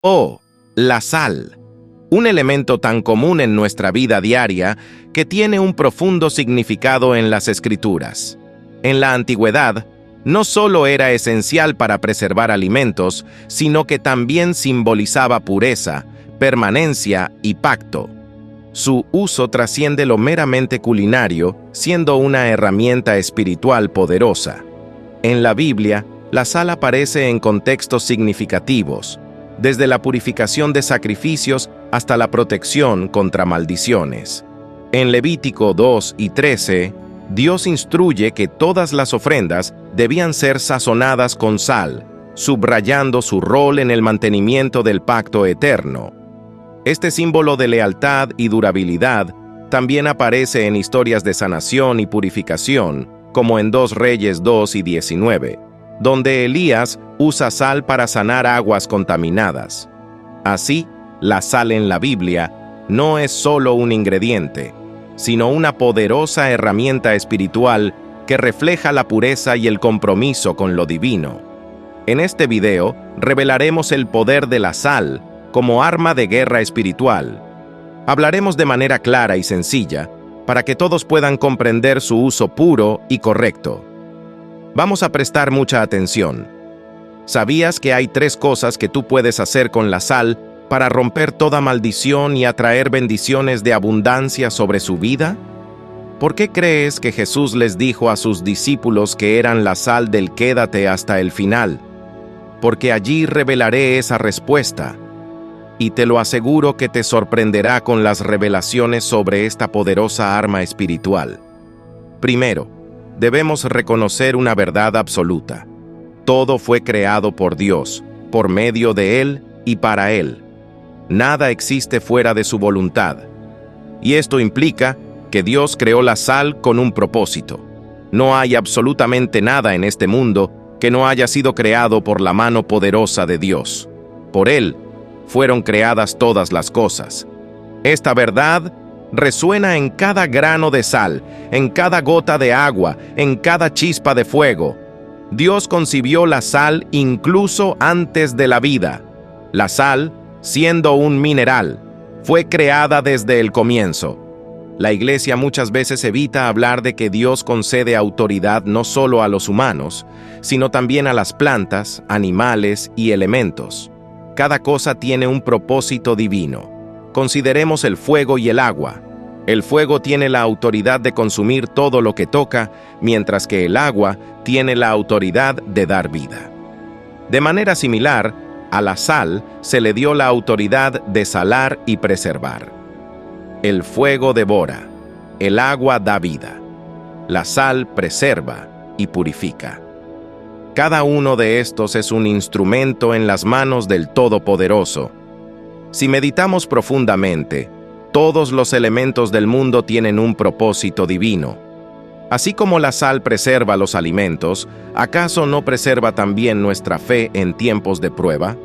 Oh, la sal, un elemento tan común en nuestra vida diaria que tiene un profundo significado en las Escrituras. En la antigüedad, no solo era esencial para preservar alimentos, sino que también simbolizaba pureza, permanencia y pacto. Su uso trasciende lo meramente culinario, siendo una herramienta espiritual poderosa. En la Biblia, la sal aparece en contextos significativos, desde la purificación de sacrificios hasta la protección contra maldiciones. En Levítico 2 y 13, Dios instruye que todas las ofrendas debían ser sazonadas con sal, subrayando su rol en el mantenimiento del pacto eterno. Este símbolo de lealtad y durabilidad también aparece en historias de sanación y purificación, como en 2 Reyes 2 y 19, donde Elías usa sal para sanar aguas contaminadas. Así, la sal en la Biblia no es solo un ingrediente, sino una poderosa herramienta espiritual que refleja la pureza y el compromiso con lo divino. En este video, revelaremos el poder de la sal como arma de guerra espiritual. Hablaremos de manera clara y sencilla, para que todos puedan comprender su uso puro y correcto. Vamos a prestar mucha atención. ¿Sabías que hay 3 cosas que tú puedes hacer con la sal para romper toda maldición y atraer bendiciones de abundancia sobre su vida? ¿Por qué crees que Jesús les dijo a sus discípulos que eran la sal del quédate hasta el final? Porque allí revelaré esa respuesta. Y te lo aseguro que te sorprenderá con las revelaciones sobre esta poderosa arma espiritual. Primero, debemos reconocer una verdad absoluta. Todo fue creado por Dios, por medio de Él y para Él. Nada existe fuera de su voluntad. Y esto implica que Dios creó la sal con un propósito. No hay absolutamente nada en este mundo que no haya sido creado por la mano poderosa de Dios. Por Él fueron creadas todas las cosas. Esta verdad resuena en cada grano de sal, en cada gota de agua, en cada chispa de fuego. Dios concibió la sal incluso antes de la vida. La sal, siendo un mineral, fue creada desde el comienzo. La Iglesia muchas veces evita hablar de que Dios concede autoridad no solo a los humanos, sino también a las plantas, animales y elementos. Cada cosa tiene un propósito divino. Consideremos el fuego y el agua. El fuego tiene la autoridad de consumir todo lo que toca, mientras que el agua tiene la autoridad de dar vida. De manera similar, a la sal se le dio la autoridad de salar y preservar. El fuego devora, el agua da vida. La sal preserva y purifica. Cada uno de estos es un instrumento en las manos del Todopoderoso. Si meditamos profundamente, todos los elementos del mundo tienen un propósito divino. Así como la sal preserva los alimentos, ¿acaso no preserva también nuestra fe en tiempos de prueba?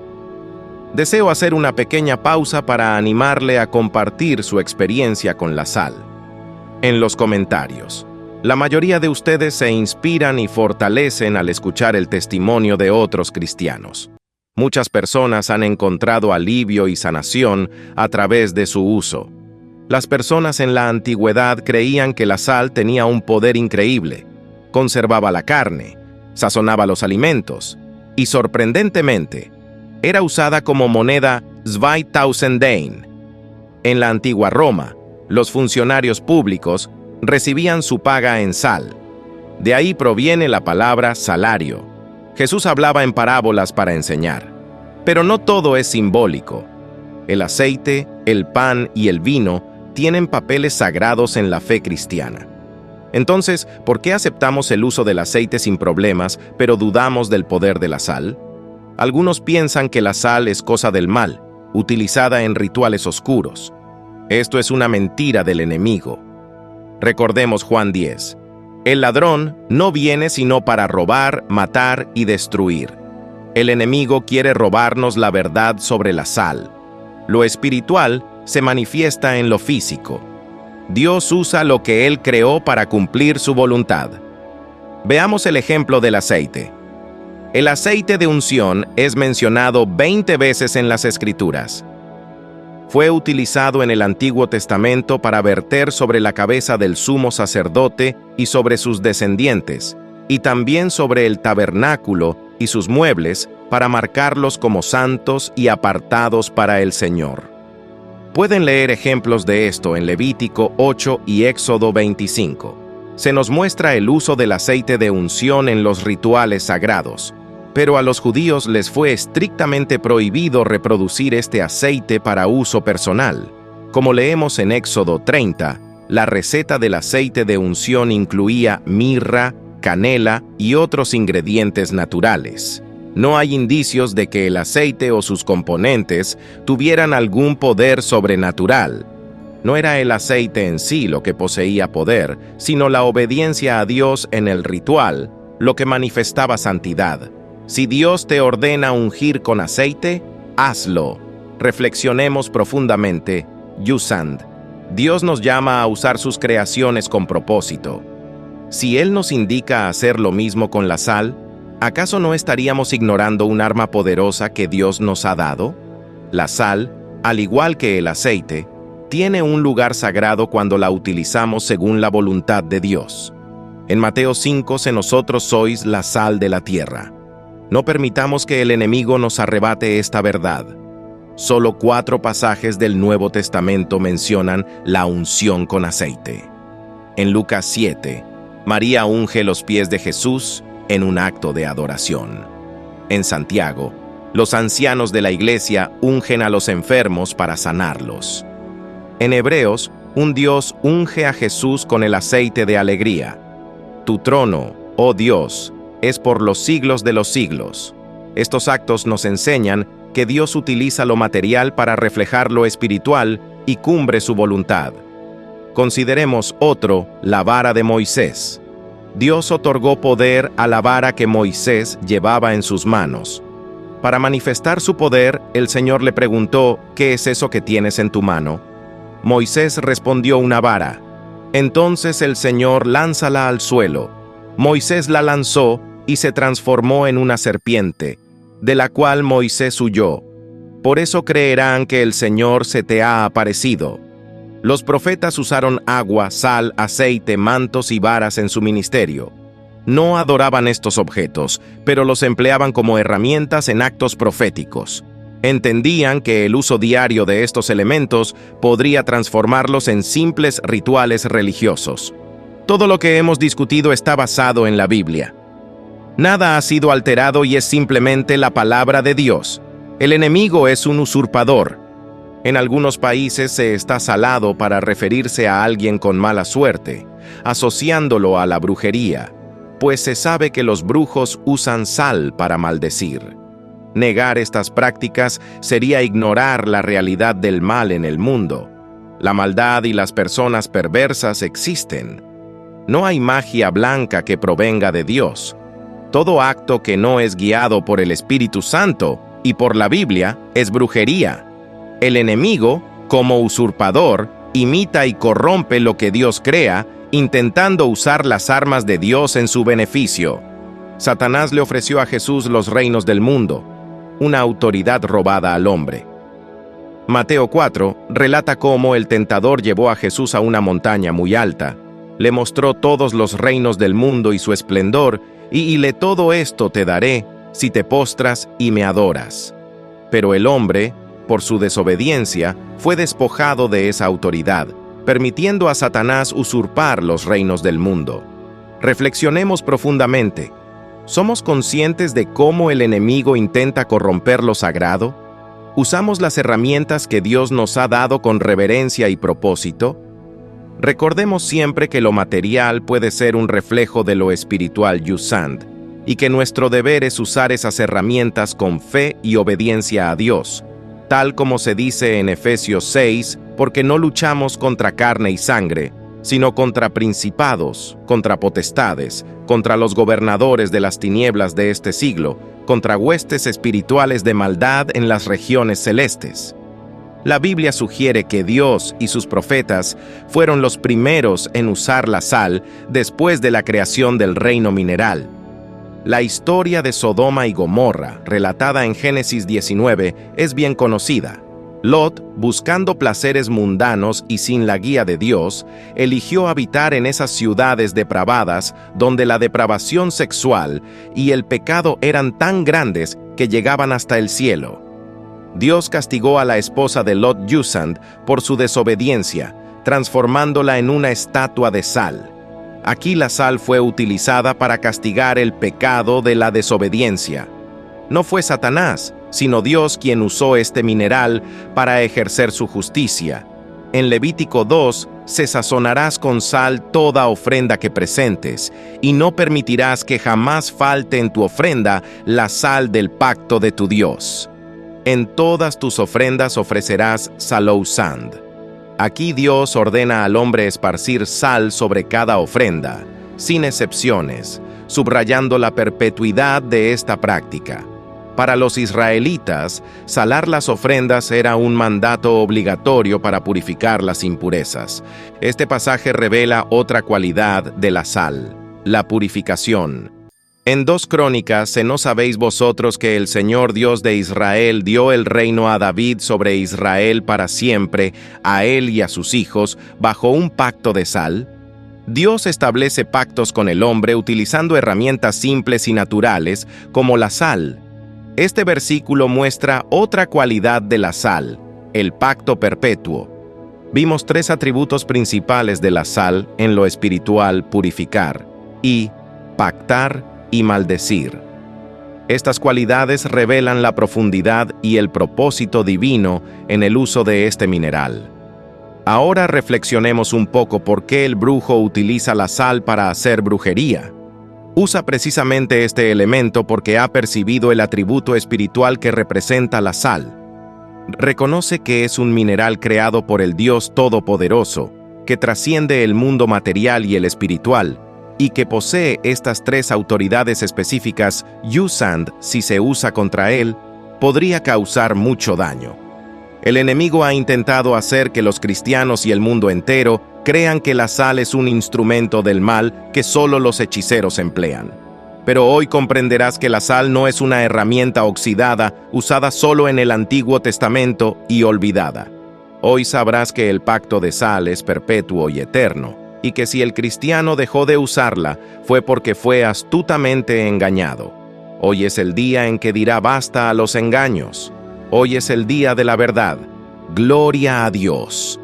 Deseo hacer una pequeña pausa para animarle a compartir su experiencia con la sal. En los comentarios, la mayoría de ustedes se inspiran y fortalecen al escuchar el testimonio de otros cristianos. Muchas personas han encontrado alivio y sanación a través de su uso. Las personas en la antigüedad creían que la sal tenía un poder increíble. Conservaba la carne, sazonaba los alimentos y, sorprendentemente, era usada como moneda 2000 Dain. En la antigua Roma, los funcionarios públicos recibían su paga en sal. De ahí proviene la palabra salario. Jesús hablaba en parábolas para enseñar. Pero no todo es simbólico. El aceite, el pan y el vino tienen papeles sagrados en la fe cristiana. Entonces, ¿por qué aceptamos el uso del aceite sin problemas, pero dudamos del poder de la sal? Algunos piensan que la sal es cosa del mal, utilizada en rituales oscuros. Esto es una mentira del enemigo. Recordemos Juan 10. El ladrón no viene sino para robar, matar y destruir. El enemigo quiere robarnos la verdad sobre la sal. Lo espiritual se manifiesta en lo físico. Dios usa lo que Él creó para cumplir su voluntad. Veamos el ejemplo del aceite. El aceite de unción es mencionado 20 veces en las Escrituras. Fue utilizado en el Antiguo Testamento para verter sobre la cabeza del sumo sacerdote y sobre sus descendientes, y también sobre el tabernáculo y sus muebles para marcarlos como santos y apartados para el Señor. Pueden leer ejemplos de esto en Levítico 8 y Éxodo 25. Se nos muestra el uso del aceite de unción en los rituales sagrados, pero a los judíos les fue estrictamente prohibido reproducir este aceite para uso personal. Como leemos en Éxodo 30, la receta del aceite de unción incluía mirra, canela y otros ingredientes naturales. No hay indicios de que el aceite o sus componentes tuvieran algún poder sobrenatural. No era el aceite en sí lo que poseía poder, sino la obediencia a Dios en el ritual, lo que manifestaba santidad. Si Dios te ordena ungir con aceite, hazlo. Reflexionemos profundamente. Yusand. Dios nos llama a usar sus creaciones con propósito. Si Él nos indica hacer lo mismo con la sal, ¿acaso no estaríamos ignorando un arma poderosa que Dios nos ha dado? La sal, al igual que el aceite, tiene un lugar sagrado cuando la utilizamos según la voluntad de Dios. En Mateo 5, nosotros sois la sal de la tierra. No permitamos que el enemigo nos arrebate esta verdad. Solo 4 pasajes del Nuevo Testamento mencionan la unción con aceite. En Lucas 7, María unge los pies de Jesús en un acto de adoración. En Santiago, los ancianos de la iglesia ungen a los enfermos para sanarlos. En Hebreos, un Dios unge a Jesús con el aceite de alegría. Tu trono, oh Dios, es por los siglos de los siglos. Estos actos nos enseñan que Dios utiliza lo material para reflejar lo espiritual y cumple su voluntad. Consideremos otro, la vara de Moisés. Dios otorgó poder a la vara que Moisés llevaba en sus manos. Para manifestar su poder, el Señor le preguntó, ¿qué es eso que tienes en tu mano? Moisés respondió, una vara. Entonces el Señor, lánzala al suelo. Moisés la lanzó y se transformó en una serpiente, de la cual Moisés huyó. Por eso creerán que el Señor se te ha aparecido. Los profetas usaron agua, sal, aceite, mantos y varas en su ministerio. No adoraban estos objetos, pero los empleaban como herramientas en actos proféticos. Entendían que el uso diario de estos elementos podría transformarlos en simples rituales religiosos. Todo lo que hemos discutido está basado en la Biblia. Nada ha sido alterado y es simplemente la palabra de Dios. El enemigo es un usurpador. En algunos países se está salado para referirse a alguien con mala suerte, asociándolo a la brujería, pues se sabe que los brujos usan sal para maldecir. Negar estas prácticas sería ignorar la realidad del mal en el mundo. La maldad y las personas perversas existen. No hay magia blanca que provenga de Dios. Todo acto que no es guiado por el Espíritu Santo y por la Biblia es brujería. El enemigo, como usurpador, imita y corrompe lo que Dios crea, intentando usar las armas de Dios en su beneficio. Satanás le ofreció a Jesús los reinos del mundo, una autoridad robada al hombre. Mateo 4 relata cómo el tentador llevó a Jesús a una montaña muy alta, le mostró todos los reinos del mundo y su esplendor, y le todo esto te daré si te postras y me adoras. Pero el hombre, por su desobediencia, fue despojado de esa autoridad, permitiendo a Satanás usurpar los reinos del mundo. Reflexionemos profundamente. ¿Somos conscientes de cómo el enemigo intenta corromper lo sagrado? ¿Usamos las herramientas que Dios nos ha dado con reverencia y propósito? Recordemos siempre que lo material puede ser un reflejo de lo espiritual Yusand, y que nuestro deber es usar esas herramientas con fe y obediencia a Dios, tal como se dice en Efesios 6, porque no luchamos contra carne y sangre, sino contra principados, contra potestades, contra los gobernadores de las tinieblas de este siglo, contra huestes espirituales de maldad en las regiones celestes. La Biblia sugiere que Dios y sus profetas fueron los primeros en usar la sal después de la creación del reino mineral. La historia de Sodoma y Gomorra, relatada en Génesis 19, es bien conocida. Lot, buscando placeres mundanos y sin la guía de Dios, eligió habitar en esas ciudades depravadas donde la depravación sexual y el pecado eran tan grandes que llegaban hasta el cielo. Dios castigó a la esposa de Lot, Yusand, por su desobediencia, transformándola en una estatua de sal. Aquí la sal fue utilizada para castigar el pecado de la desobediencia. No fue Satanás, sino Dios quien usó este mineral para ejercer su justicia. En Levítico 2, se sazonarás con sal toda ofrenda que presentes, y no permitirás que jamás falte en tu ofrenda la sal del pacto de tu Dios. En todas tus ofrendas ofrecerás salousand. Aquí Dios ordena al hombre esparcir sal sobre cada ofrenda, sin excepciones, subrayando la perpetuidad de esta práctica. Para los israelitas, salar las ofrendas era un mandato obligatorio para purificar las impurezas. Este pasaje revela otra cualidad de la sal, la purificación. En 2 Crónicas, ¿no sabéis vosotros que el Señor Dios de Israel dio el reino a David sobre Israel para siempre, a él y a sus hijos, bajo un pacto de sal? Dios establece pactos con el hombre utilizando herramientas simples y naturales, como la sal. Este versículo muestra otra cualidad de la sal, el pacto perpetuo. Vimos 3 atributos principales de la sal en lo espiritual: purificar, y pactar y maldecir. Estas cualidades revelan la profundidad y el propósito divino en el uso de este mineral. Ahora reflexionemos un poco por qué el brujo utiliza la sal para hacer brujería. Usa precisamente este elemento porque ha percibido el atributo espiritual que representa la sal. Reconoce que es un mineral creado por el Dios Todopoderoso, que trasciende el mundo material y el espiritual, y que posee estas 3 autoridades específicas. Yusand, si se usa contra él, podría causar mucho daño. El enemigo ha intentado hacer que los cristianos y el mundo entero crean que la sal es un instrumento del mal que solo los hechiceros emplean. Pero hoy comprenderás que la sal no es una herramienta oxidada usada solo en el Antiguo Testamento y olvidada. Hoy sabrás que el pacto de sal es perpetuo y eterno, y que si el cristiano dejó de usarla, fue porque fue astutamente engañado. Hoy es el día en que dirá basta a los engaños. Hoy es el día de la verdad. Gloria a Dios.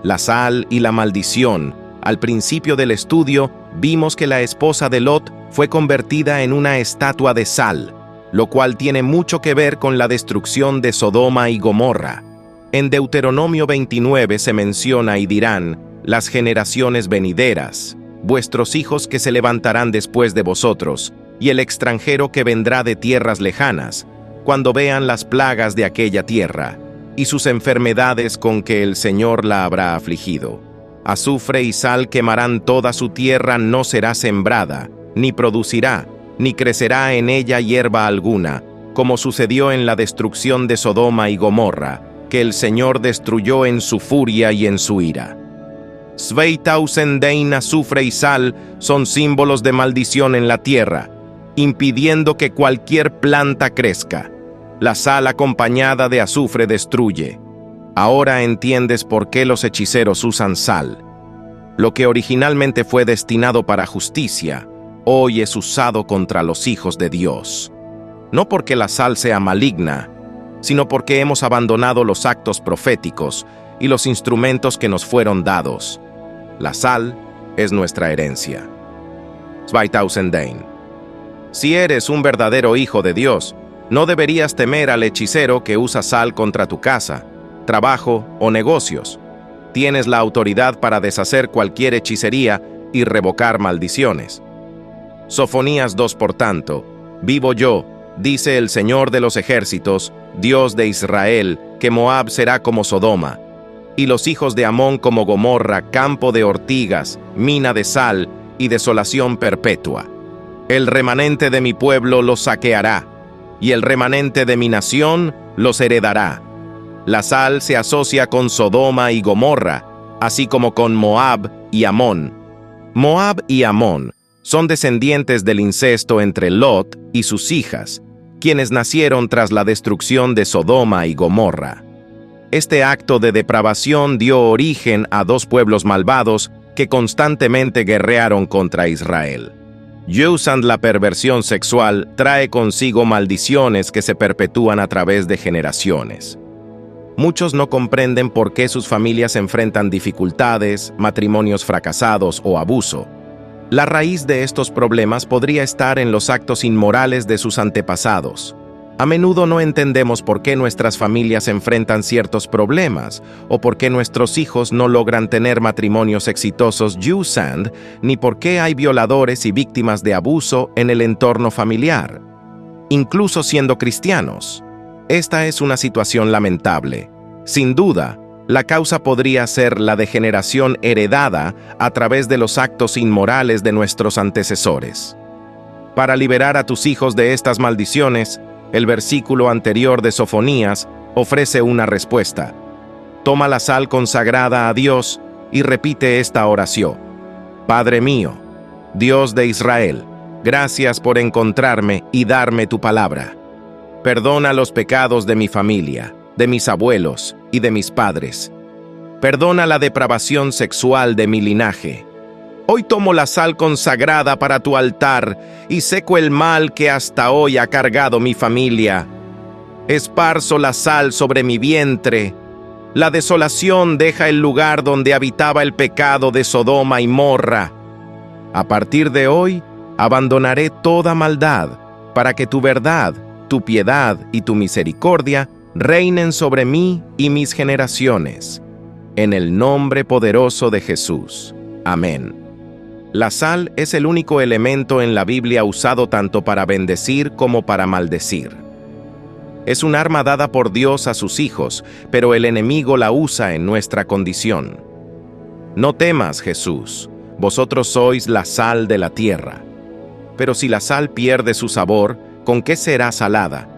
La sal y la maldición. Al principio del estudio, vimos que la esposa de Lot fue convertida en una estatua de sal, lo cual tiene mucho que ver con la destrucción de Sodoma y Gomorra. En Deuteronomio 29 se menciona y dirán: las generaciones venideras, vuestros hijos que se levantarán después de vosotros, y el extranjero que vendrá de tierras lejanas, cuando vean las plagas de aquella tierra, y sus enfermedades con que el Señor la habrá afligido. Azufre y sal quemarán toda su tierra, no será sembrada, ni producirá, ni crecerá en ella hierba alguna, como sucedió en la destrucción de Sodoma y Gomorra, que el Señor destruyó en su furia y en su ira. 2000 Dein, azufre y sal son símbolos de maldición en la tierra, impidiendo que cualquier planta crezca. La sal acompañada de azufre destruye. Ahora entiendes por qué los hechiceros usan sal. Lo que originalmente fue destinado para justicia, hoy es usado contra los hijos de Dios. No porque la sal sea maligna, sino porque hemos abandonado los actos proféticos y los instrumentos que nos fueron dados. La sal es nuestra herencia. 2000 Dein. Si eres un verdadero hijo de Dios, no deberías temer al hechicero que usa sal contra tu casa, trabajo o negocios. Tienes la autoridad para deshacer cualquier hechicería y revocar maldiciones. Sofonías 2. Por tanto, vivo yo, dice el Señor de los ejércitos, Dios de Israel, que Moab será como Sodoma, y los hijos de Amón como Gomorra, campo de ortigas, mina de sal y desolación perpetua. El remanente de mi pueblo los saqueará, y el remanente de mi nación los heredará. La sal se asocia con Sodoma y Gomorra, así como con Moab y Amón. Moab y Amón Son descendientes del incesto entre Lot y sus hijas, quienes nacieron tras la destrucción de Sodoma y Gomorra. Este acto de depravación dio origen a dos pueblos malvados que constantemente guerrearon contra Israel. Usando la perversión sexual trae consigo maldiciones que se perpetúan a través de generaciones. Muchos no comprenden por qué sus familias enfrentan dificultades, matrimonios fracasados o abuso. La raíz de estos problemas podría estar en los actos inmorales de sus antepasados. A menudo no entendemos por qué nuestras familias enfrentan ciertos problemas o por qué nuestros hijos no logran tener matrimonios exitosos usando, ni por qué hay violadores y víctimas de abuso en el entorno familiar. Incluso siendo cristianos, esta es una situación lamentable. Sin duda, la causa podría ser la degeneración heredada a través de los actos inmorales de nuestros antecesores. Para liberar a tus hijos de estas maldiciones, el versículo anterior de Sofonías ofrece una respuesta. Toma la sal consagrada a Dios y repite esta oración. Padre mío, Dios de Israel, gracias por encontrarme y darme tu palabra. Perdona los pecados de mi familia, de mis abuelos y de mis padres. Perdona la depravación sexual de mi linaje. Hoy tomo la sal consagrada para tu altar y seco el mal que hasta hoy ha cargado mi familia. Esparzo la sal sobre mi vientre. La desolación deja el lugar donde habitaba el pecado de Sodoma y Gomorra. A partir de hoy, abandonaré toda maldad, para que tu verdad, tu piedad y tu misericordia reinen sobre mí y mis generaciones. En el nombre poderoso de Jesús. Amén. La sal es el único elemento en la Biblia usado tanto para bendecir como para maldecir. Es un arma dada por Dios a sus hijos, pero el enemigo la usa en nuestra condición. No temas, Jesús, vosotros sois la sal de la tierra. Pero si la sal pierde su sabor, ¿con qué será salada?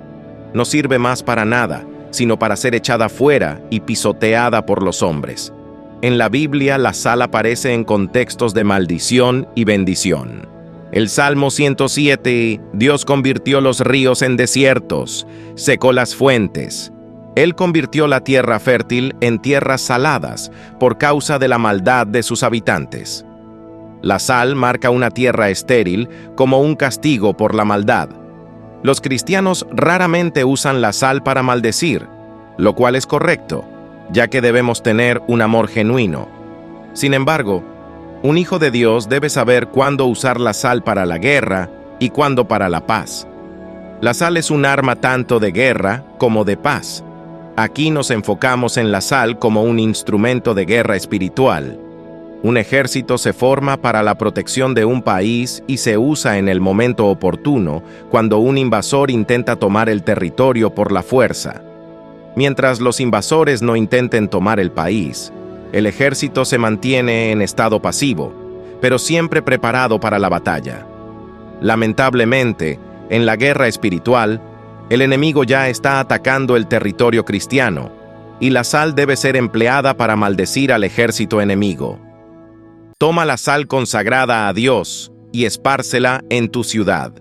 No sirve más para nada, sino para ser echada fuera y pisoteada por los hombres. En la Biblia, la sal aparece en contextos de maldición y bendición. El Salmo 107, Dios convirtió los ríos en desiertos, secó las fuentes. Él convirtió la tierra fértil en tierras saladas por causa de la maldad de sus habitantes. La sal marca una tierra estéril como un castigo por la maldad. Los cristianos raramente usan la sal para maldecir, lo cual es correcto, ya que debemos tener un amor genuino. Sin embargo, un hijo de Dios debe saber cuándo usar la sal para la guerra y cuándo para la paz. La sal es un arma tanto de guerra como de paz. Aquí nos enfocamos en la sal como un instrumento de guerra espiritual. Un ejército se forma para la protección de un país y se usa en el momento oportuno cuando un invasor intenta tomar el territorio por la fuerza. Mientras los invasores no intenten tomar el país, el ejército se mantiene en estado pasivo, pero siempre preparado para la batalla. Lamentablemente, en la guerra espiritual, el enemigo ya está atacando el territorio cristiano, y la sal debe ser empleada para maldecir al ejército enemigo. Toma la sal consagrada a Dios y espárcela en tu ciudad.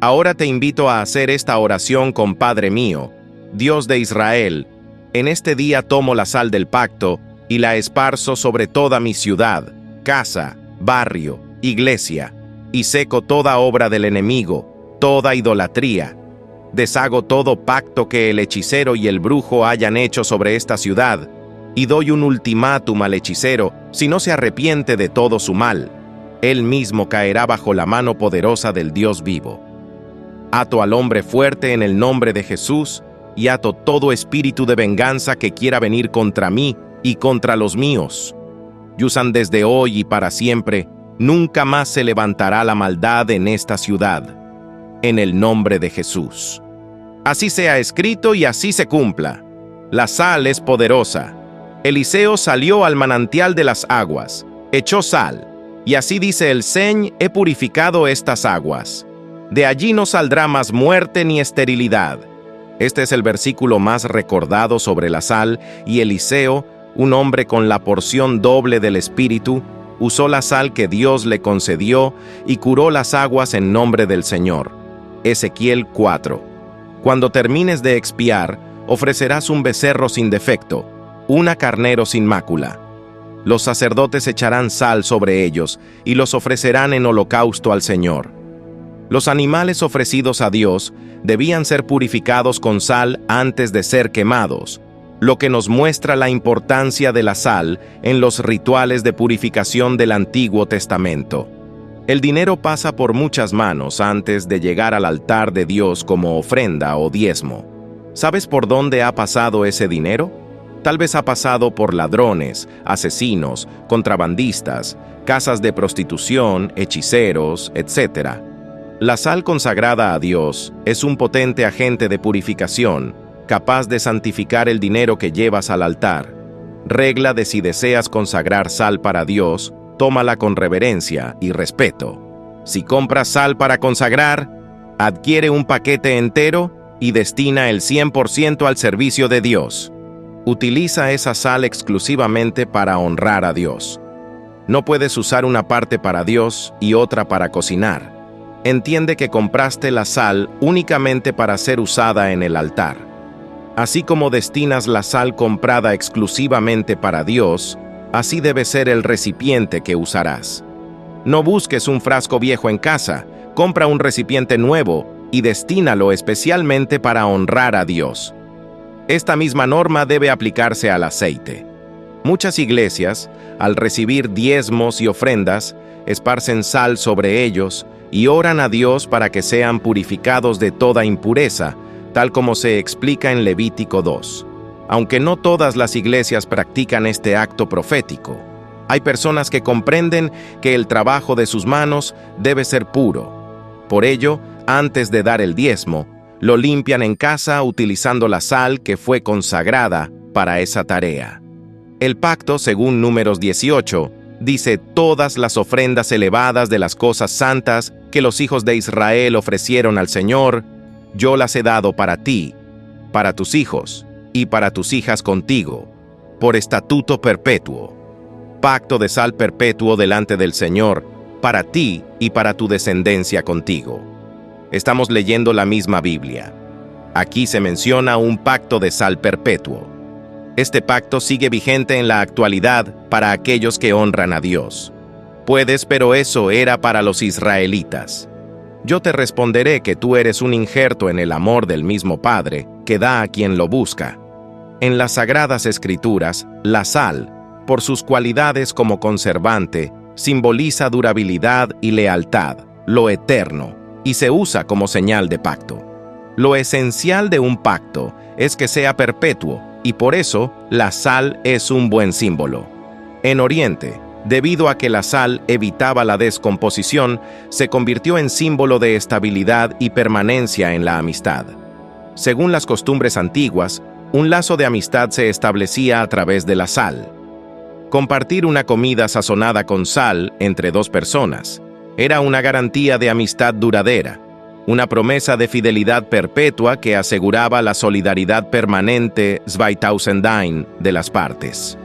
Ahora te invito a hacer esta oración con Padre mío, Dios de Israel. En este día tomo la sal del pacto y la esparzo sobre toda mi ciudad, casa, barrio, iglesia, y seco toda obra del enemigo, toda idolatría. Deshago todo pacto que el hechicero y el brujo hayan hecho sobre esta ciudad, y doy un ultimátum al hechicero: si no se arrepiente de todo su mal, él mismo caerá bajo la mano poderosa del Dios vivo. Ato al hombre fuerte en el nombre de Jesús, y ato todo espíritu de venganza que quiera venir contra mí y contra los míos. Yusan desde hoy y para siempre, nunca más se levantará la maldad en esta ciudad. En el nombre de Jesús. Así sea escrito y así se cumpla. La sal es poderosa. Eliseo salió al manantial de las aguas, echó sal, y así dice el Señor: he purificado estas aguas. De allí no saldrá más muerte ni esterilidad. Este es el versículo más recordado sobre la sal, y Eliseo, un hombre con la porción doble del Espíritu, usó la sal que Dios le concedió y curó las aguas en nombre del Señor. Ezequiel 4. Cuando termines de expiar, ofrecerás un becerro sin defecto, una carnero sin mácula. Los sacerdotes echarán sal sobre ellos y los ofrecerán en holocausto al Señor. Los animales ofrecidos a Dios debían ser purificados con sal antes de ser quemados, lo que nos muestra la importancia de la sal en los rituales de purificación del Antiguo Testamento. El dinero pasa por muchas manos antes de llegar al altar de Dios como ofrenda o diezmo. ¿Sabes por dónde ha pasado ese dinero? Tal vez ha pasado por ladrones, asesinos, contrabandistas, casas de prostitución, hechiceros, etc. La sal consagrada a Dios es un potente agente de purificación, capaz de santificar el dinero que llevas al altar. Regla de si deseas consagrar sal para Dios, tómala con reverencia y respeto. Si compras sal para consagrar, adquiere un paquete entero y destina el 100% al servicio de Dios. Utiliza esa sal exclusivamente para honrar a Dios. No puedes usar una parte para Dios y otra para cocinar. Entiende que compraste la sal únicamente para ser usada en el altar. Así como destinas la sal comprada exclusivamente para Dios, así debe ser el recipiente que usarás. No busques un frasco viejo en casa, compra un recipiente nuevo y destínalo especialmente para honrar a Dios. Esta misma norma debe aplicarse al aceite. Muchas iglesias, al recibir diezmos y ofrendas, esparcen sal sobre ellos y oran a Dios para que sean purificados de toda impureza, tal como se explica en Levítico 2. Aunque no todas las iglesias practican este acto profético, hay personas que comprenden que el trabajo de sus manos debe ser puro. Por ello, antes de dar el diezmo, lo limpian en casa utilizando la sal que fue consagrada para esa tarea. El pacto, según Números 18, dice: todas las ofrendas elevadas de las cosas santas que los hijos de Israel ofrecieron al Señor, yo las he dado para ti, para tus hijos y para tus hijas contigo, por estatuto perpetuo. Pacto de sal perpetuo delante del Señor, para ti y para tu descendencia contigo. Estamos leyendo la misma Biblia. Aquí se menciona un pacto de sal perpetuo. Este pacto sigue vigente en la actualidad para aquellos que honran a Dios. Puedes, pero eso era para los israelitas. Yo te responderé que tú eres un injerto en el amor del mismo Padre, que da a quien lo busca. En las Sagradas Escrituras, la sal, por sus cualidades como conservante, simboliza durabilidad y lealtad, lo eterno, y se usa como señal de pacto. Lo esencial de un pacto es que sea perpetuo, y por eso la sal es un buen símbolo. En Oriente, debido a que la sal evitaba la descomposición, se convirtió en símbolo de estabilidad y permanencia en la amistad. Según las costumbres antiguas, un lazo de amistad se establecía a través de la sal. Compartir una comida sazonada con sal entre dos personas era una garantía de amistad duradera, una promesa de fidelidad perpetua que aseguraba la solidaridad permanente 2010 de las partes.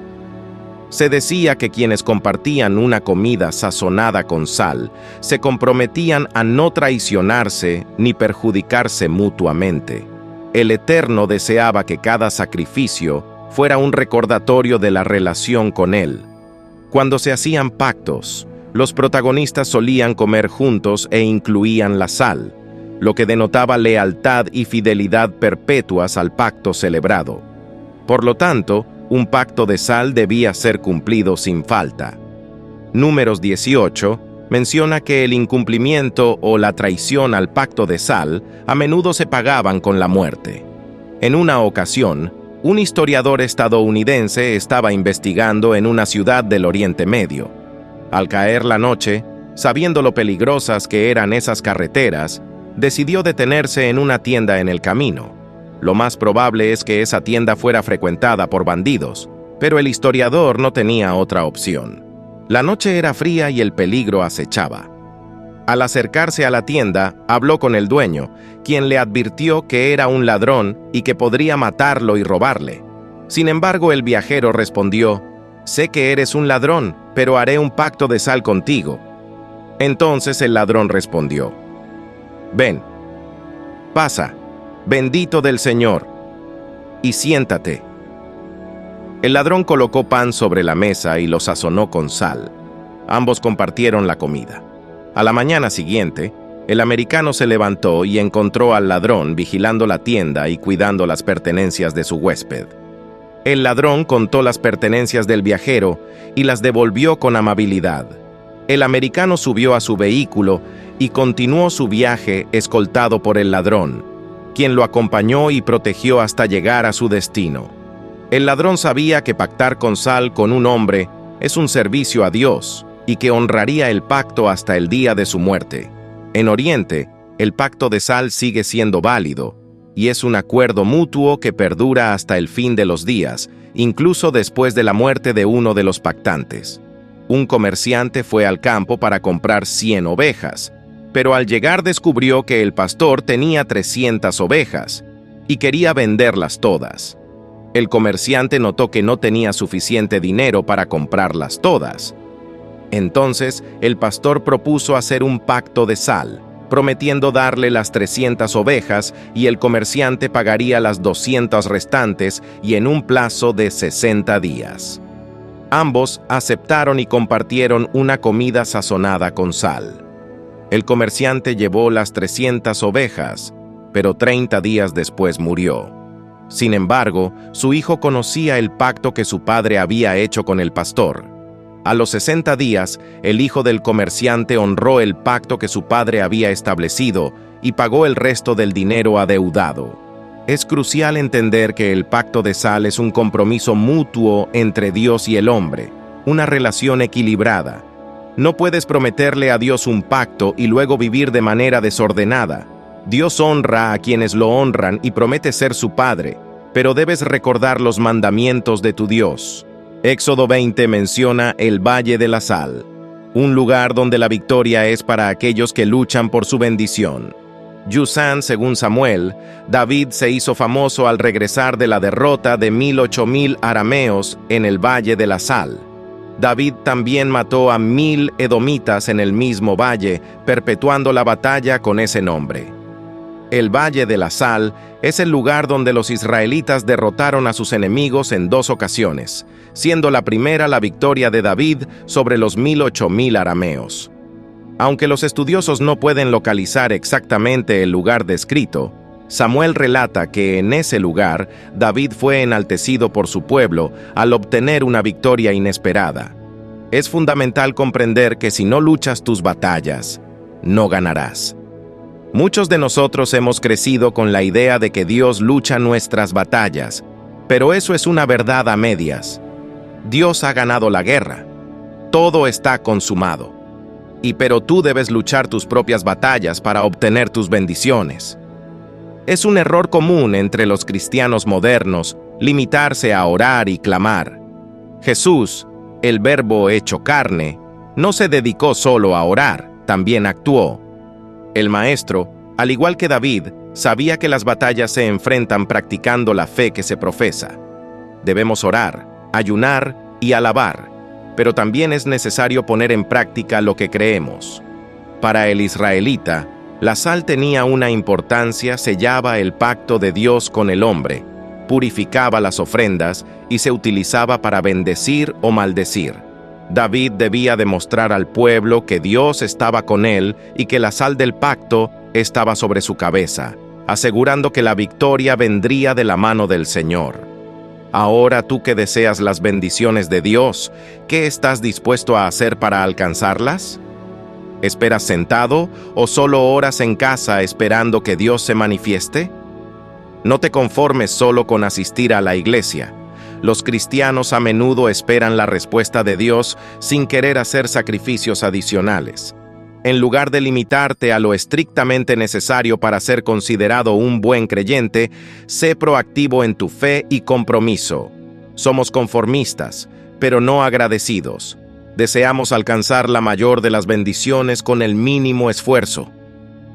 Se decía que quienes compartían una comida sazonada con sal se comprometían a no traicionarse ni perjudicarse mutuamente. El Eterno deseaba que cada sacrificio fuera un recordatorio de la relación con Él. Cuando se hacían pactos, los protagonistas solían comer juntos e incluían la sal, lo que denotaba lealtad y fidelidad perpetuas al pacto celebrado. Por lo tanto, un pacto de sal debía ser cumplido sin falta. Números 18 menciona que el incumplimiento o la traición al pacto de sal a menudo se pagaban con la muerte. En una ocasión, un historiador estadounidense estaba investigando en una ciudad del Oriente Medio. Al caer la noche, sabiendo lo peligrosas que eran esas carreteras, decidió detenerse en una tienda en el camino. Lo más probable es que esa tienda fuera frecuentada por bandidos, pero el historiador no tenía otra opción. La noche era fría y el peligro acechaba. Al acercarse a la tienda, habló con el dueño, quien le advirtió que era un ladrón y que podría matarlo y robarle. Sin embargo, el viajero respondió: Sé que eres un ladrón, pero haré un pacto de sal contigo. Entonces el ladrón respondió: Ven, pasa, bendito del Señor, y siéntate. El ladrón colocó pan sobre la mesa y lo sazonó con sal. Ambos compartieron la comida. A la mañana siguiente, el americano se levantó y encontró al ladrón vigilando la tienda y cuidando las pertenencias de su huésped. El ladrón contó las pertenencias del viajero y las devolvió con amabilidad. El americano subió a su vehículo y continuó su viaje escoltado por el ladrón, quien lo acompañó y protegió hasta llegar a su destino. El ladrón sabía que pactar con sal con un hombre es un servicio a Dios y que honraría el pacto hasta el día de su muerte. En Oriente, el pacto de sal sigue siendo válido, y es un acuerdo mutuo que perdura hasta el fin de los días, incluso después de la muerte de uno de los pactantes. Un comerciante fue al campo para comprar 100 ovejas, pero al llegar descubrió que el pastor tenía 300 ovejas, y quería venderlas todas. El comerciante notó que no tenía suficiente dinero para comprarlas todas. Entonces, el pastor propuso hacer un pacto de sal, prometiendo darle las 300 ovejas y el comerciante pagaría las 200 restantes y en un plazo de 60 días. Ambos aceptaron y compartieron una comida sazonada con sal. El comerciante llevó las 300 ovejas, pero 30 días después murió. Sin embargo, su hijo conocía el pacto que su padre había hecho con el pastor. A los 60 días, el hijo del comerciante honró el pacto que su padre había establecido y pagó el resto del dinero adeudado. Es crucial entender que el pacto de sal es un compromiso mutuo entre Dios y el hombre, una relación equilibrada. No puedes prometerle a Dios un pacto y luego vivir de manera desordenada. Dios honra a quienes lo honran y promete ser su padre, pero debes recordar los mandamientos de tu Dios. Éxodo 20 menciona el Valle de la Sal, un lugar donde la victoria es para aquellos que luchan por su bendición. Yusán, según Samuel, David se hizo famoso al regresar de la derrota de 8,000 arameos en el Valle de la Sal. David también mató a 1,000 edomitas en el mismo valle, perpetuando la batalla con ese nombre. El Valle de la Sal es el lugar donde los israelitas derrotaron a sus enemigos en 2 ocasiones, siendo la primera la victoria de David sobre los 8,000 arameos. Aunque los estudiosos no pueden localizar exactamente el lugar descrito, Samuel relata que en ese lugar David fue enaltecido por su pueblo al obtener una victoria inesperada. Es fundamental comprender que si no luchas tus batallas, no ganarás. Muchos de nosotros hemos crecido con la idea de que Dios lucha nuestras batallas, pero eso es una verdad a medias. Dios ha ganado la guerra. Todo está consumado. Pero tú debes luchar tus propias batallas para obtener tus bendiciones. Es un error común entre los cristianos modernos limitarse a orar y clamar. Jesús, el Verbo hecho carne, no se dedicó solo a orar, también actuó. El Maestro, al igual que David, sabía que las batallas se enfrentan practicando la fe que se profesa. Debemos orar, ayunar y alabar, pero también es necesario poner en práctica lo que creemos. Para el israelita, la sal tenía una importancia, sellaba el pacto de Dios con el hombre, purificaba las ofrendas y se utilizaba para bendecir o maldecir. David debía demostrar al pueblo que Dios estaba con él y que la sal del pacto estaba sobre su cabeza, asegurando que la victoria vendría de la mano del Señor. Ahora tú que deseas las bendiciones de Dios, ¿qué estás dispuesto a hacer para alcanzarlas? ¿Esperas sentado o solo oras en casa esperando que Dios se manifieste? No te conformes solo con asistir a la iglesia. Los cristianos a menudo esperan la respuesta de Dios sin querer hacer sacrificios adicionales. En lugar de limitarte a lo estrictamente necesario para ser considerado un buen creyente, sé proactivo en tu fe y compromiso. Somos conformistas, pero no agradecidos. Deseamos alcanzar la mayor de las bendiciones con el mínimo esfuerzo.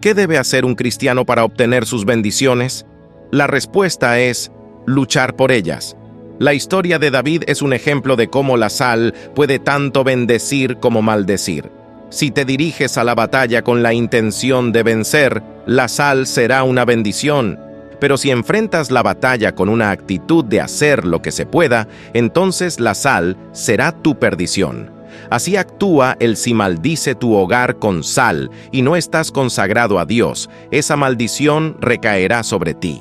¿Qué debe hacer un cristiano para obtener sus bendiciones? La respuesta es luchar por ellas. La historia de David es un ejemplo de cómo la sal puede tanto bendecir como maldecir. Si te diriges a la batalla con la intención de vencer, la sal será una bendición. Pero si enfrentas la batalla con una actitud de hacer lo que se pueda, entonces la sal será tu perdición. Así actúa el si maldice tu hogar con sal y no estás consagrado a Dios, esa maldición recaerá sobre ti.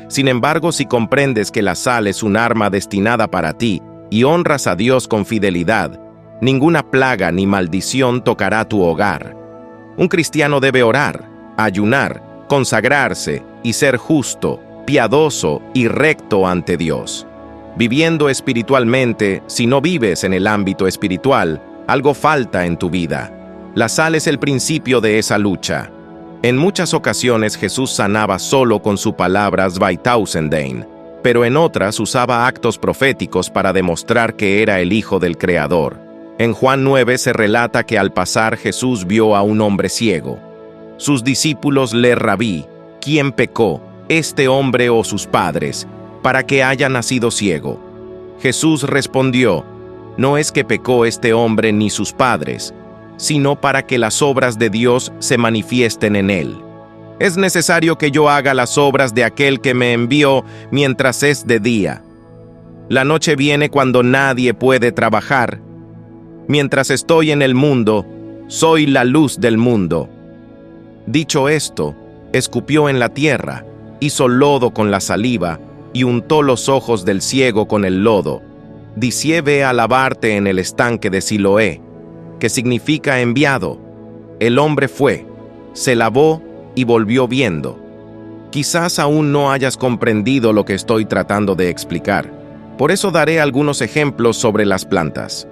Sin embargo, si comprendes que la sal es un arma destinada para ti y honras a Dios con fidelidad, ninguna plaga ni maldición tocará tu hogar. Un cristiano debe orar, ayunar, consagrarse y ser justo, piadoso y recto ante Dios. Viviendo espiritualmente, si no vives en el ámbito espiritual, algo falta en tu vida. La sal es el principio de esa lucha. En muchas ocasiones Jesús sanaba solo con su palabra Zweitausendsein, pero en otras usaba actos proféticos para demostrar que era el Hijo del Creador. En Juan 9 se relata que al pasar Jesús vio a un hombre ciego. Sus discípulos le rabí, ¿quién pecó, este hombre o sus padres, para que haya nacido ciego? Jesús respondió, no es que pecó este hombre ni sus padres, sino para que las obras de Dios se manifiesten en él. Es necesario que yo haga las obras de aquel que me envió mientras es de día. La noche viene cuando nadie puede trabajar. Mientras estoy en el mundo, soy la luz del mundo. Dicho esto, escupió en la tierra, hizo lodo con la saliva y untó los ojos del ciego con el lodo. Dicié, ve a lavarte en el estanque de Siloé, que significa enviado. El hombre fue, se lavó y volvió viendo. Quizás aún no hayas comprendido lo que estoy tratando de explicar. Por eso daré algunos ejemplos sobre las plantas.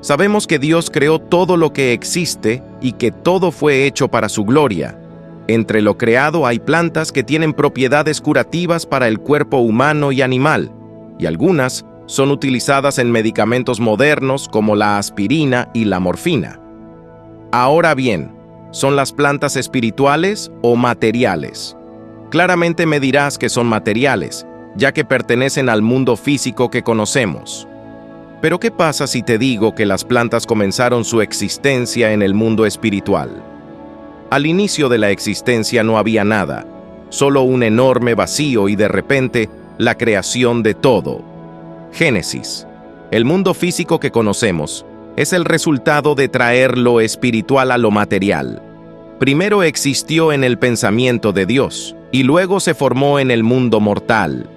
Sabemos que Dios creó todo lo que existe y que todo fue hecho para su gloria. Entre lo creado hay plantas que tienen propiedades curativas para el cuerpo humano y animal, y algunas son utilizadas en medicamentos modernos como la aspirina y la morfina. Ahora bien, ¿son las plantas espirituales o materiales? Claramente me dirás que son materiales, ya que pertenecen al mundo físico que conocemos. Pero ¿qué pasa si te digo que las plantas comenzaron su existencia en el mundo espiritual? Al inicio de la existencia no había nada, solo un enorme vacío y de repente la creación de todo. Génesis. El mundo físico que conocemos es el resultado de traer lo espiritual a lo material. Primero existió en el pensamiento de Dios y luego se formó en el mundo mortal.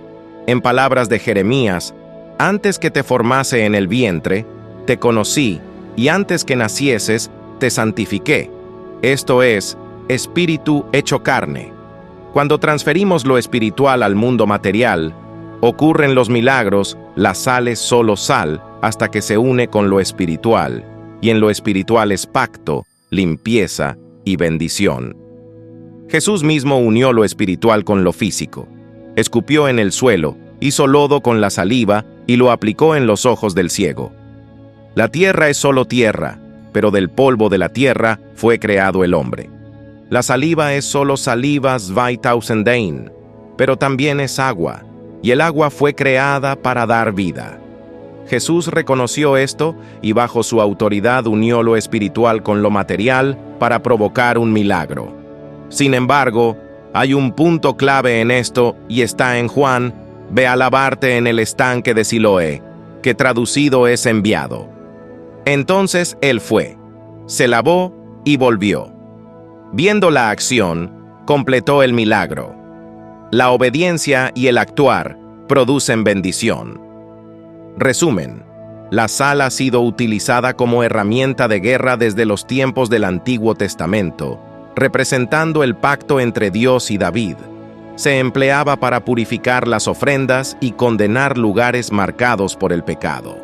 En palabras de Jeremías, antes que te formase en el vientre, te conocí, y antes que nacieses, te santifiqué. Esto es, espíritu hecho carne. Cuando transferimos lo espiritual al mundo material, ocurren los milagros, la sal es solo sal, hasta que se une con lo espiritual, y en lo espiritual es pacto, limpieza y bendición. Jesús mismo unió lo espiritual con lo físico. Escupió en el suelo, hizo lodo con la saliva y lo aplicó en los ojos del ciego. La tierra es solo tierra, pero del polvo de la tierra fue creado el hombre. La saliva es solo saliva Zweitausendsein, pero también es agua, y el agua fue creada para dar vida. Jesús reconoció esto y bajo su autoridad unió lo espiritual con lo material para provocar un milagro. Sin embargo, hay un punto clave en esto y está en Juan, ve a lavarte en el estanque de Siloé, que traducido es enviado. Entonces él fue, se lavó y volvió. Viendo la acción, completó el milagro. La obediencia y el actuar producen bendición. Resumen: la sal ha sido utilizada como herramienta de guerra desde los tiempos del Antiguo Testamento, representando el pacto entre Dios y David. Se empleaba para purificar las ofrendas y condenar lugares marcados por el pecado.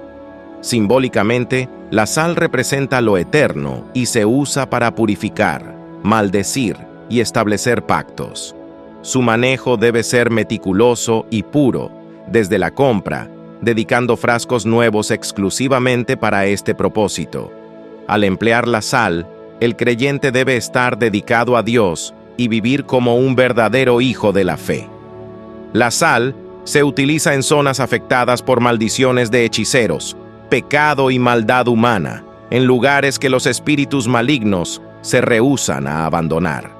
Simbólicamente, la sal representa lo eterno y se usa para purificar, maldecir y establecer pactos. Su manejo debe ser meticuloso y puro, desde la compra, dedicando frascos nuevos exclusivamente para este propósito. Al emplear la sal, el creyente debe estar dedicado a Dios y vivir como un verdadero hijo de la fe. La sal Se utiliza en zonas afectadas por maldiciones de hechiceros, pecado y maldad humana, en lugares que los espíritus malignos se rehúsan a abandonar.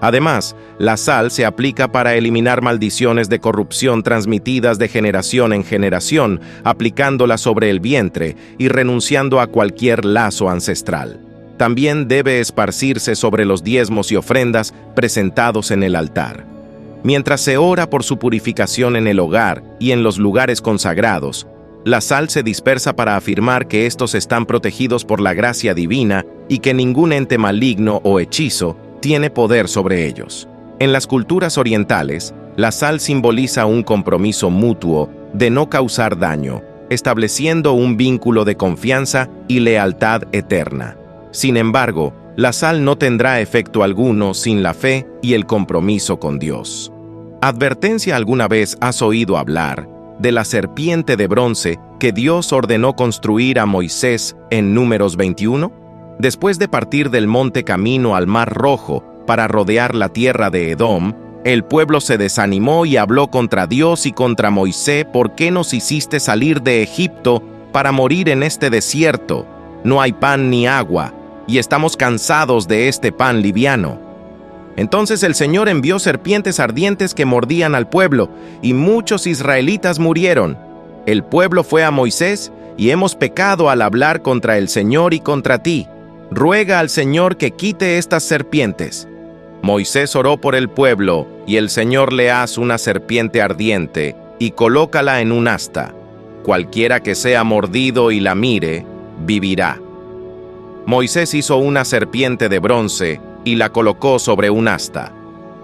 Además, la sal se aplica para eliminar maldiciones de corrupción transmitidas de generación en generación, aplicándola sobre el vientre y renunciando a cualquier lazo ancestral. También debe esparcirse sobre los diezmos y ofrendas presentados en el altar. Mientras se ora por su purificación en el hogar y en los lugares consagrados, la sal se dispersa para afirmar que estos están protegidos por la gracia divina y que ningún ente maligno o hechizo tiene poder sobre ellos. En las culturas orientales, la sal simboliza un compromiso mutuo de no causar daño, estableciendo un vínculo de confianza y lealtad eterna. Sin embargo, la sal no tendrá efecto alguno sin la fe y el compromiso con Dios. ¿Advertencia alguna vez has oído hablar de la serpiente de bronce que Dios ordenó construir a Moisés en Números 21? Después de partir del monte camino al Mar Rojo para rodear la tierra de Edom, el pueblo se desanimó y habló contra Dios y contra Moisés: ¿por qué nos hiciste salir de Egipto para morir en este desierto? No hay pan ni agua, y estamos cansados de este pan liviano. Entonces el Señor envió serpientes ardientes que mordían al pueblo, y muchos israelitas murieron. El pueblo fue a Moisés: y hemos pecado al hablar contra el Señor y contra ti. Ruega al Señor que quite estas serpientes. Moisés oró por el pueblo, y el Señor le hace una serpiente ardiente, y colócala en un asta. Cualquiera que sea mordido y la mire, vivirá. Moisés hizo una serpiente de bronce, y la colocó sobre un asta.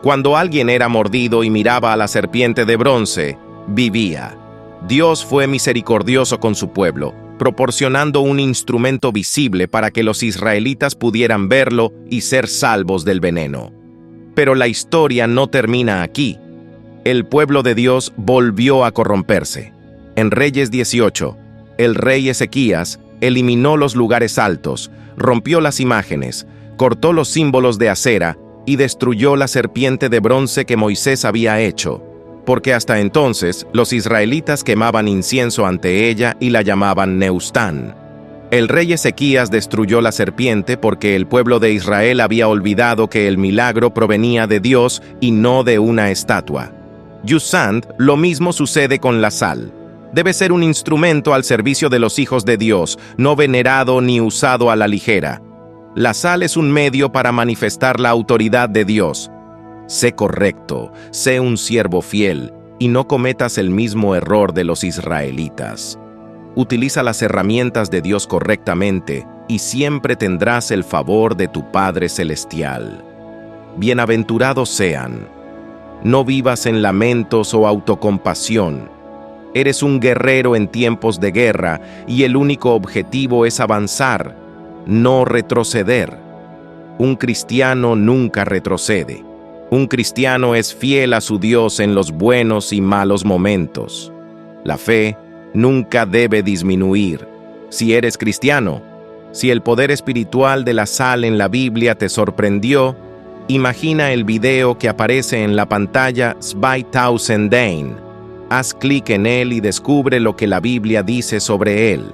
Cuando alguien era mordido y miraba a la serpiente de bronce, vivía. Dios fue misericordioso con su pueblo, proporcionando un instrumento visible para que los israelitas pudieran verlo y ser salvos del veneno. Pero la historia no termina aquí. El pueblo de Dios volvió a corromperse. En Reyes 18, el rey Ezequías eliminó los lugares altos, rompió las imágenes, cortó los símbolos de acera y destruyó la serpiente de bronce que Moisés había hecho, porque hasta entonces los israelitas quemaban incienso ante ella y la llamaban Neustán. El rey Ezequías destruyó la serpiente porque el pueblo de Israel había olvidado que el milagro provenía de Dios y no de una estatua. Yusand, lo mismo sucede con la sal. Debe ser un instrumento al servicio de los hijos de Dios, no venerado ni usado a la ligera. La sal es un medio para manifestar la autoridad de Dios. Sé correcto, sé un siervo fiel, y no cometas el mismo error de los israelitas. Utiliza las herramientas de Dios correctamente, y siempre tendrás el favor de tu Padre Celestial. Bienaventurados sean. No vivas en lamentos o autocompasión. Eres un guerrero en tiempos de guerra, y el único objetivo es avanzar, no retroceder. Un cristiano nunca retrocede. Un cristiano es fiel a su Dios en los buenos y malos momentos. La fe nunca debe disminuir. Si eres cristiano, si el poder espiritual de la sal en la Biblia te sorprendió, imagina el video que aparece en la pantalla 2000 Dane. Haz clic en él y descubre lo que la Biblia dice sobre él.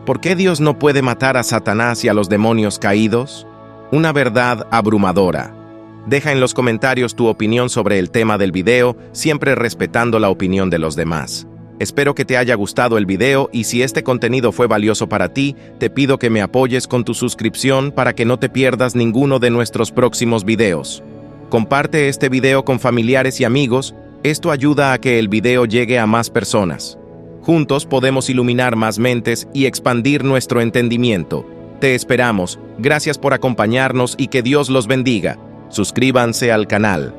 ¿Por qué Dios no puede matar a Satanás y a los demonios caídos? Una verdad abrumadora. Deja en los comentarios tu opinión sobre el tema del video, siempre respetando la opinión de los demás. Espero que te haya gustado el video y si este contenido fue valioso para ti, te pido que me apoyes con tu suscripción para que no te pierdas ninguno de nuestros próximos videos. Comparte este video con familiares y amigos, esto ayuda a que el video llegue a más personas. Juntos podemos iluminar más mentes y expandir nuestro entendimiento. Te esperamos, gracias por acompañarnos y que Dios los bendiga. Suscríbanse al canal.